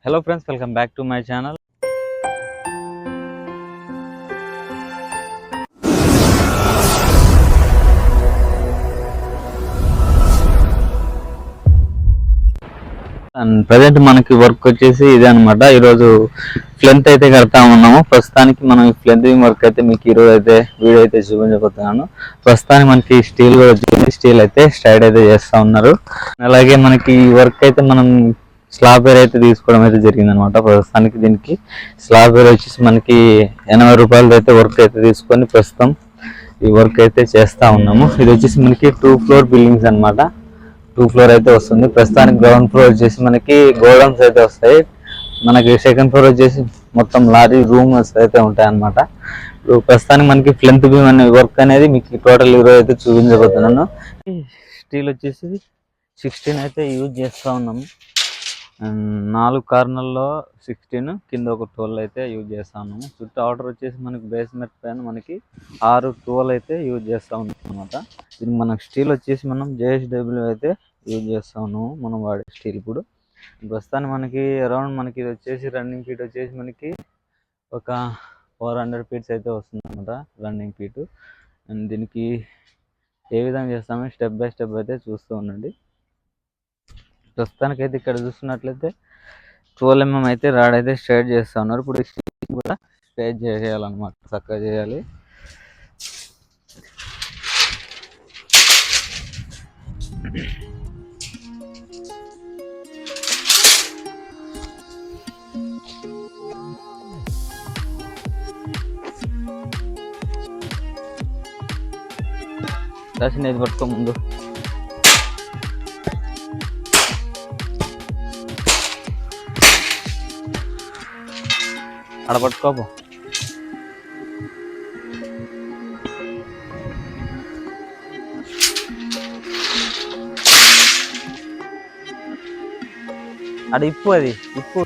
Hello friends, welcome back to my channel. And present మనకి work వచ్చేసి ఇదే అనమాట. ఈరోజు ఫ్లెంత్ అయితే కడతా ఉన్నాము. ప్రస్తుతానికి మనం ఈ ఫ్లెంతింగ్ వర్క్ అయితే మీకు ఈరోజు అయితే వీడియో అయితే చూపించబోతున్నాను. ప్రస్తుతానికి మనకి స్టీల్ కూడా వచ్చింది. స్టీల్ అయితే స్ట్రైడ్ అయితే చేస్తూ ఉన్నారు. అలాగే మనకి ఈ వర్క్ అయితే మనం స్లాబ్ వేర్ అయితే తీసుకోవడం అయితే జరిగింది అనమాట. ప్రస్తుతానికి దీనికి స్లాబ్ వేర్ వచ్చేసి మనకి 80 రూపాయలు అయితే వర్క్ అయితే తీసుకొని ప్రస్తుతం ఈ వర్క్ అయితే చేస్తూ ఉన్నాము. ఇది వచ్చేసి మనకి 2 ఫ్లోర్ బిల్డింగ్స్ అనమాట. 2 ఫ్లోర్ అయితే వస్తుంది. ప్రస్తుతానికి గ్రౌండ్ ఫ్లోర్ వచ్చేసి మనకి గోడౌన్స్ అయితే వస్తాయి. మనకి సెకండ్ ఫ్లోర్ వచ్చేసి మొత్తం లారీ రూమ్స్ అయితే ఉంటాయి అనమాట. ప్రస్తుతానికి మనకి ఫ్లెంత్ బీమ్ అనే వర్క్ అనేది మీకు టోటల్ ఈరోజు అయితే చూపించబోతున్నాను. స్టీల్ వచ్చేసి 16 అయితే యూజ్ చేస్తూ ఉన్నాము. 4 కార్నర్లో 16, కింద ఒక 12 అయితే యూజ్ చేస్తూ ఉన్నాము. చుట్టూ ఆర్డర్ వచ్చేసి మనకి బేస్మెంట్ పైన మనకి 6, 12 అయితే యూజ్ చేస్తూ ఉన్నాం అనమాట. ఇది మనకి స్టీల్ వచ్చేసి మనం JSW అయితే యూజ్ చేస్తూ ఉన్నాము. మనం వాడే స్టీల్ ఇప్పుడు ప్రస్తుతానికి మనకి అరౌండ్ మనకి ఇది వచ్చేసి రన్నింగ్ ఫీట్ వచ్చేసి మనకి ఒక 400 ఫీట్స్ అయితే వస్తుంది అనమాట రన్నింగ్ ఫీట్. అండ్ దీనికి ఏ విధంగా చేస్తామో స్టెప్ బై స్టెప్ అయితే చూస్తూ ఉండండి. ప్రస్తుతానికి అయితే ఇక్కడ చూస్తున్నట్లయితే 12 mm అయితే రాడ్ అయితే స్ట్రైట్ చేస్తూ ఉన్నారు. ఇప్పుడు స్టిచ్చింగ్ కూడా స్ట్రైట్ చేయాలన్నమాట, చక్కగా చేయాలి. దర్శనం ఇది పట్టుకో ముందు. అక్కడ పట్టుకోపు. అక్కడ ఇప్పు, అది ఇప్పు.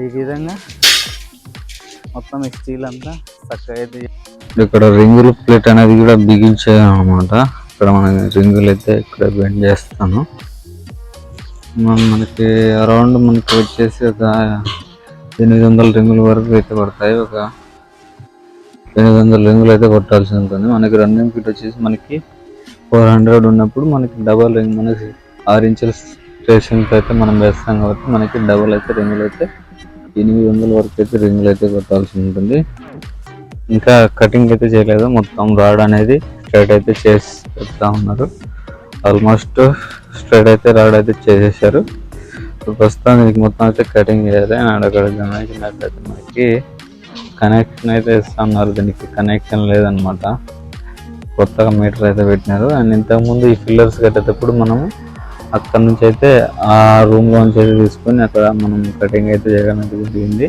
ఈ విధంగా మొత్తం స్టీల్ అంతా చక్కగా అయితే ఇక్కడ రింగుల ప్లేట్ అనేది కూడా బిగించాను అనమాట. ఇక్కడ మన రింగులు అయితే ఇక్కడ బెండ్ చేస్తాను. మనకి అరౌండ్ మనకి వచ్చేసి ఒక 800 రింగుల వరకు అయితే పడతాయి. ఒక 800 రింగులు అయితే కొట్టాల్సి ఉంటుంది. మనకి రన్నింగ్ ఫీట్ వచ్చేసి మనకి 400 ఉన్నప్పుడు మనకి డబల్ రింగ్, మనకి 6 ఇంచుల స్టేషన్కి అయితే మనం వేస్తాం కాబట్టి మనకి డబల్ అయితే రింగులు అయితే 800 వరకు అయితే రింగులు అయితే కొట్టాల్సి ఉంటుంది. ఇంకా కటింగ్ అయితే చేయలేదు, మొత్తం రాడ్ అనేది స్ట్రైట్ అయితే చేసి పెడతా ఉన్నారు. ఆల్మోస్ట్ స్ట్రైట్ అయితే రాడ్ అయితే చేసేసారు. ప్రస్తుతం దీనికి మొత్తం అయితే కటింగ్ చేయాలి. అండ్ అక్కడ గమనించినట్లయితే మనకి కనెక్షన్ అయితే ఇస్తా ఉన్నారు. దీనికి కనెక్షన్ లేదనమాట, కొత్తగా మీటర్ అయితే పెట్టినారు. అండ్ ఇంతకుముందు ఈ ఫిల్లర్స్ కట్టేటప్పుడు మనము అక్కడ నుంచి అయితే ఆ రూమ్లో నుంచి అయితే తీసుకొని అక్కడ మనం కటింగ్ అయితే చేయడం అయితే జరిగింది.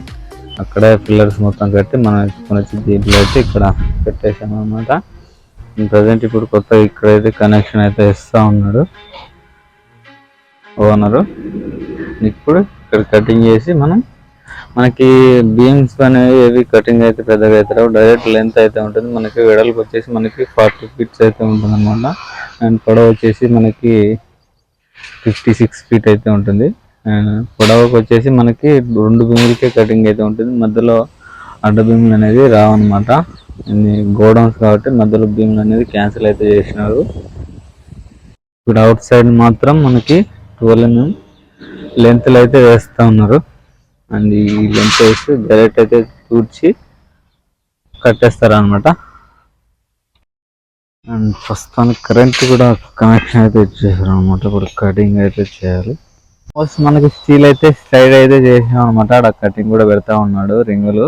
అక్కడే పిల్లర్స్ మొత్తం కట్టి మనం ఎత్తుకొని వచ్చి దీంట్లో అయితే ఇక్కడ పెట్టేసాం అనమాట. ప్రజెంట్ ఇప్పుడు కొత్త ఇక్కడైతే కనెక్షన్ అయితే ఇస్తూ ఉన్నాడు ఓనరు. ఇప్పుడు ఇక్కడ కటింగ్ చేసి మనకి బీమ్స్ అనేవి ఏవి కటింగ్ అయితే పెద్దగా అయితే రావు. డైరెక్ట్ లెంత్ అయితే ఉంటుంది. మనకి వెడల్పు వచ్చేసి మనకి 40 ఫీట్స్ అయితే ఉంటుంది అనమాట. అండ్ పొడవు వచ్చేసి మనకి 56 ఫీట్ అయితే ఉంటుంది. అండ్ పొడవుకు వచ్చేసి మనకి 2 బీములకే కటింగ్ అయితే ఉంటుంది. మధ్యలో అడ్డ బీములు అనేది రావన్నమాట. గోడౌన్స్ కాబట్టి మధ్యలో బీములు అనేది క్యాన్సిల్ అయితే చేసినారు. ఇప్పుడు అవుట్ సైడ్ మాత్రం మనకి 12 mm లెంత్లు అయితే వేస్తూ ఉన్నారు. అండ్ ఈ లెంత్ వేసి డైరెక్ట్ అయితే తూర్చి కట్టేస్తారు అనమాట. అండ్ ప్రస్తుతానికి కరెంట్ కూడా కనెక్షన్ అయితే ఇచ్చేసారు అనమాట. ఇప్పుడు కటింగ్ అయితే చేయాలి. మనకి స్టీల్ అయితే స్ట్రైడ్ అయితే చేసాం అనమాట. అక్కడ కటింగ్ కూడా పెడతా ఉన్నాడు. రింగుల్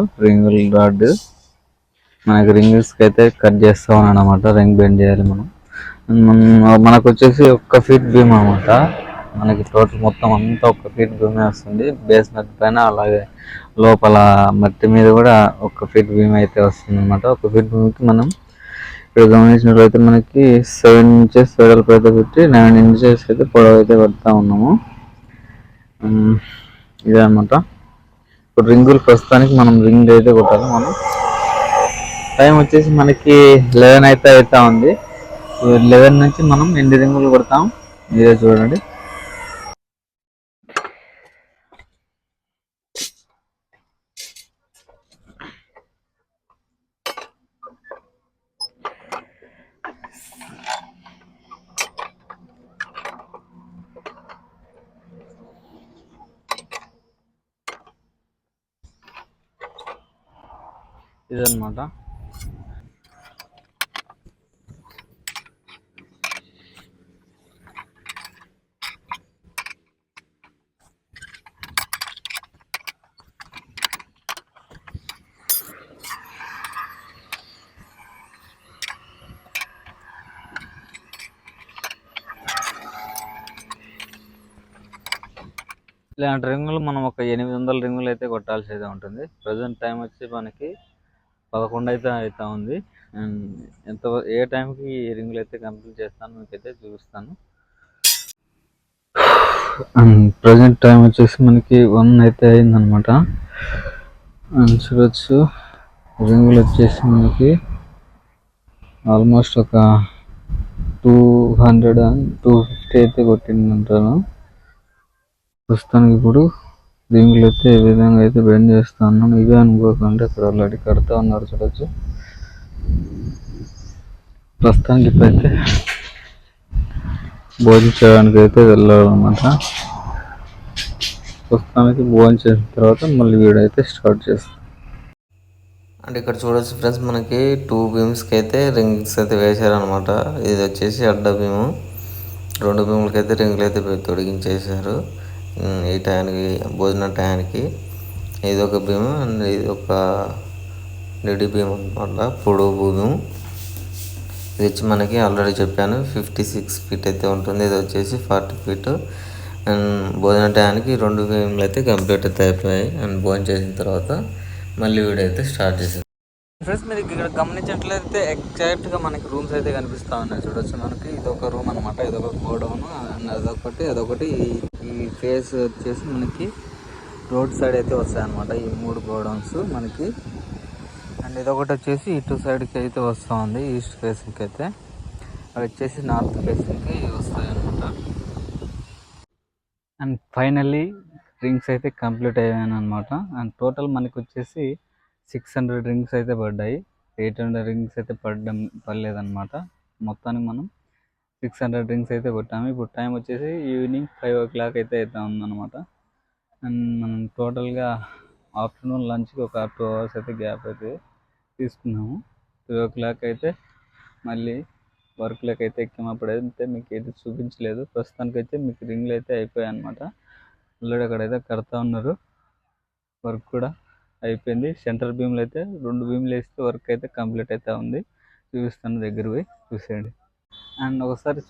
రాడ్ మనకి రింగ్స్కి అయితే కట్ చేస్తా ఉన్నాడు అనమాట. రింగ్ బెండ్ చేయాలి మనం. మనకు వచ్చేసి 1 ఫీట్ బీమ్ అనమాట. మనకి టోటల్ మొత్తం అంతా 1 ఫీట్ బీమే వస్తుంది. బేస్మెంట్ పైన అలాగే లోపల మట్టి మీద కూడా 1 ఫీట్ బీమ్ అయితే వస్తుంది అనమాట. 1 ఫీట్ బీమ్కి మనం ఇక్కడ గమనించినట్లయితే మనకి 7 ఇంచెస్ వెడల్పు అయితే పెట్టి 9 ఇంచెస్ అయితే పొడవు అయితే పెడతా ఉన్నాము. ఇదే అనమాట. ఇప్పుడు రింగులు ప్రస్తుతానికి మనం రింగ్ అయితే కొట్టాలి. మనం టైం వచ్చేసి మనకి 11 అయితే అవుతా ఉంది. 11 నుంచి మనం ఎన్ని రింగులు కొడతాం మీరే చూడండి. ఇదన్నమాట. ఇలాంటి రింగులు మనం ఒక 800 రింగులు అయితే కొట్టాల్సి అయితే ఉంటుంది. ప్రజెంట్ టైం వచ్చి మనకి 11 అయితే అవుతా ఉంది. అండ్ ఏ టైంకి ఈ రింగులు అయితే కంప్లీట్ చేస్తాను మీకైతే చూపిస్తాను. అండ్ ప్రజెంట్ టైం వచ్చేసి మనకి 1 అయితే అయిందనమాట. అండ్ చూడొచ్చు రింగులు వచ్చేసి మనకి ఆల్మోస్ట్ ఒక 200 and 250 అయితే కొట్టిందంటాను. ప్రస్తుతానికి ఇప్పుడు రింగులు అయితే ఏ విధంగా అయితే బెండ్ చేస్తా ఉన్నాను. ఇవే అనుకోకుండా ఇక్కడ ఆల్రెడీ కడతా ఉన్నారు చూడొచ్చు. ప్రస్తుతానికి ఇప్పుడైతే భోజనం చేయడానికి అయితే వెళ్ళాలన్నమాట. ప్రస్తుతానికి భోజనం చేసిన తర్వాత మళ్ళీ వీడియో అయితే స్టార్ట్ చేస్తాం. అంటే ఇక్కడ చూడొచ్చు ఫ్రెండ్స్, మనకి 2 బీమ్స్కి అయితే రింగ్స్ అయితే వేశారనమాట. ఇది వచ్చేసి అడ్డ బీము. 2 బీములకి అయితే రింగులు అయితే తొడిగించేశారు. ఈ టయానికి భోజన టయానికి ఇది ఒక బీము అండ్ ఇది ఒక నిడి బీమ్ అనమాట, పొడవు బీము. ఇది వచ్చి మనకి ఆల్రెడీ చెప్పాను 56 ఫీట్ అయితే ఉంటుంది. ఇది వచ్చేసి 40 ఫీట్. అండ్ భోజన టయానికి 2 బీములు అయితే కంప్లీట్ అయితే అయిపోయాయి. అండ్ భోజనం చేసిన తర్వాత మళ్ళీ వీడియో అయితే స్టార్ట్ చేసాం. ఫ్రెండ్స్ మీరు ఇక్కడ గమనించినట్లయితే ఎగ్జాక్ట్గా మనకి రూమ్స్ అయితే కనిపిస్తూ ఉన్నాయి చూడొచ్చు. మనకి ఇదొక రూమ్ అనమాట, ఇదొక గోడౌన్, అదొకటి ఈ ఫేస్ వచ్చేసి మనకి రోడ్ సైడ్ అయితే వస్తాయి అనమాట. ఈ 3 గోడౌన్స్ మనకి. అండ్ ఇదొకటి వచ్చేసి ఇటు సైడ్కి అయితే వస్తూ ఉంది, ఈస్ట్ ఫేసింగ్కి అయితే. అవి వచ్చేసి నార్త్ ఫేసింగ్కి వస్తాయి అనమాట. అండ్ ఫైనల్లీ రింగ్స్ అయితే కంప్లీట్ అయ్యాను అనమాట. అండ్ టోటల్ మనకి వచ్చేసి 600 రింగ్స్ అయితే పడ్డాయి. 800 రింగ్స్ అయితే పడలేదన్నమాట. మొత్తానికి మనం 600 రింగ్స్ అయితే కొట్టాము. ఇప్పుడు టైం వచ్చేసి ఈవినింగ్ 5 o'clock అయితే ఉందన్నమాట. అండ్ మనం టోటల్గా ఆఫ్టర్నూన్ లంచ్కి ఒక 2 hours అయితే గ్యాప్ అయితే తీసుకున్నాము. 2 o'clock అయితే మళ్ళీ వర్క్లోకి అయితే ఎక్కాము. అప్పుడైతే మీకు అయితే చూపించలేదు. ప్రస్తుతానికి అయితే మీకు రింగ్లు అయితే అయిపోయాయి అనమాట. ఆల్రెడీ అక్కడైతే కడతా ఉన్నారు. వర్క్ కూడా అయిపోయింది. సెంటర్ బీమ్లు అయితే 2 బీమ్లు వేస్తే వర్క్ అయితే కంప్లీట్ అయితే ఉంది. చూపిస్తాను, దగ్గర పోయి చూసేయండి. అండ్ ఒకసారి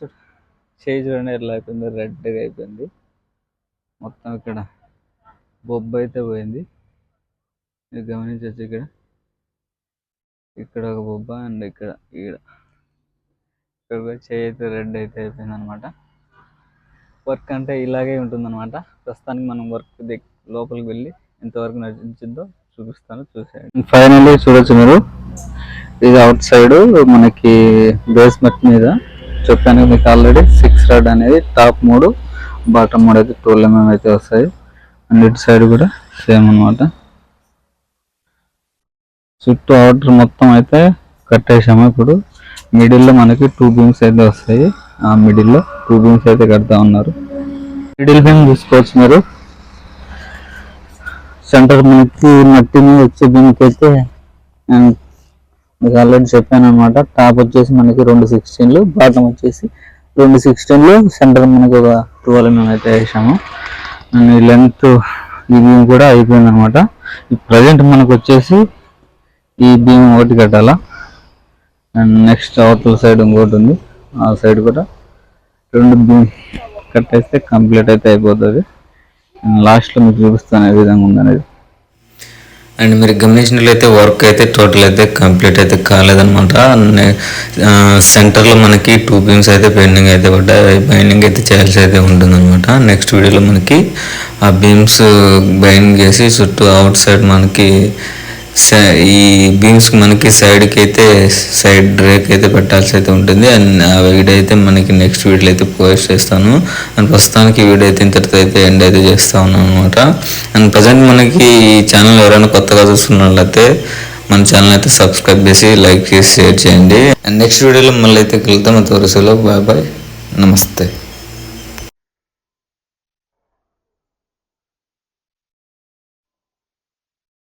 చేయి చూడండి ఎట్లా అయిపోయింది, రెడ్గా అయిపోయింది మొత్తం. ఇక్కడ బొబ్బు అయితే పోయింది, మీరు గమనించవచ్చు. ఇక్కడ ఒక బొబ్బ అండ్ ఇక్కడ చేయి అయితే రెడ్ అయితే అయిపోయింది అనమాట. వర్క్ అంటే ఇలాగే ఉంటుందన్నమాట. ప్రస్తుతానికి మనం వర్క్ లోపలికి వెళ్ళి ఎంతవరకు నడిచిందో చూపిస్తాను, చూసేయండి. ఫైనల్లీ చూడొచ్చు మీరు, ఇది అవుట్ సైడ్ మనకి బేస్మెంట్ మీద చెప్పాను మీకు ఆల్రెడీ 6 rod అనేది టాప్ 3 బాటమ్ 3 అయితే 12 mm అయితే వస్తాయి. అండ్ ఇటు సైడ్ కూడా సేమ్ అనమాట. చుట్టూ అవుటర్ మొత్తం అయితే కట్టేసాము. ఇప్పుడు మిడిల్లో మనకి 2 beams అయితే వస్తాయి. ఆ మిడిల్లో 2 beams అయితే కడతా ఉన్నారు. మిడిల్ బీమ్ చూసుకోవచ్చు మీరు. సెంటర్ మనకి మట్టి మీద వచ్చే బీమ్కి అయితే మీకు ఆల్రెడీ చెప్పాను అనమాట. టాప్ వచ్చేసి మనకి 2 16లు, బాటమ్ వచ్చేసి 2 16లు, సెంటర్ మనకి ఒక 12 mm అయితే వేసాము. అండ్ లెంత్ ఈ బీమ్ కూడా అయిపోయింది అనమాట. ప్రజెంట్ మనకు వచ్చేసి ఈ బీమ్ ఒకటి కట్టాలా. అండ్ నెక్స్ట్ అవతల సైడ్ ఇంకోటి ఉంది, ఆ సైడ్ కూడా 2 బీమ్ కట్టేస్తే కంప్లీట్ అయితే అయిపోతుంది. లాస్ట్లో మీకు చూపిస్తాను ఏ విధంగా ఉందనేది. అండ్ మీరు గమనించినట్లయితే వర్క్ అయితే టోటల్ అయితే కంప్లీట్ అయితే కాలేదనమాట. సెంటర్లో మనకి 2 బీమ్స్ అయితే పెండింగ్ అయితే పడ్డాయి. బైండింగ్ అయితే చేయాల్సి అయితే ఉంటుందన్నమాట. నెక్స్ట్ వీడియోలో మనకి ఆ బీమ్స్ బైండింగ్ చేసి చుట్టూ అవుట్ సైడ్ మనకి ఈ బీమ్స్ మనకి సైడ్కి అయితే సైడ్ రేక్ అయితే పెట్టాల్సి అయితే ఉంటుంది. అండ్ ఆ వీడియో అయితే మనకి నెక్స్ట్ వీడియోలో అయితే పోస్ట్ చేస్తాను. అండ్ ప్రస్తుతానికి ఈ వీడియో అయితే ఇంతటితో అయితే ఎండ్ అయితే చేస్తూ ఉన్నాను అనమాట. అండ్ ప్రజెంట్ మనకి ఈ ఛానల్ ఎవరైనా కొత్తగా చూస్తున్నట్లయితే మన ఛానల్ అయితే సబ్స్క్రైబ్ చేసి లైక్ చేసి షేర్ చేయండి. అండ్ నెక్స్ట్ వీడియోలో మళ్ళీ అయితే కలుద్దాం. అంతవరకు బాయ్ బాయ్, నమస్తే.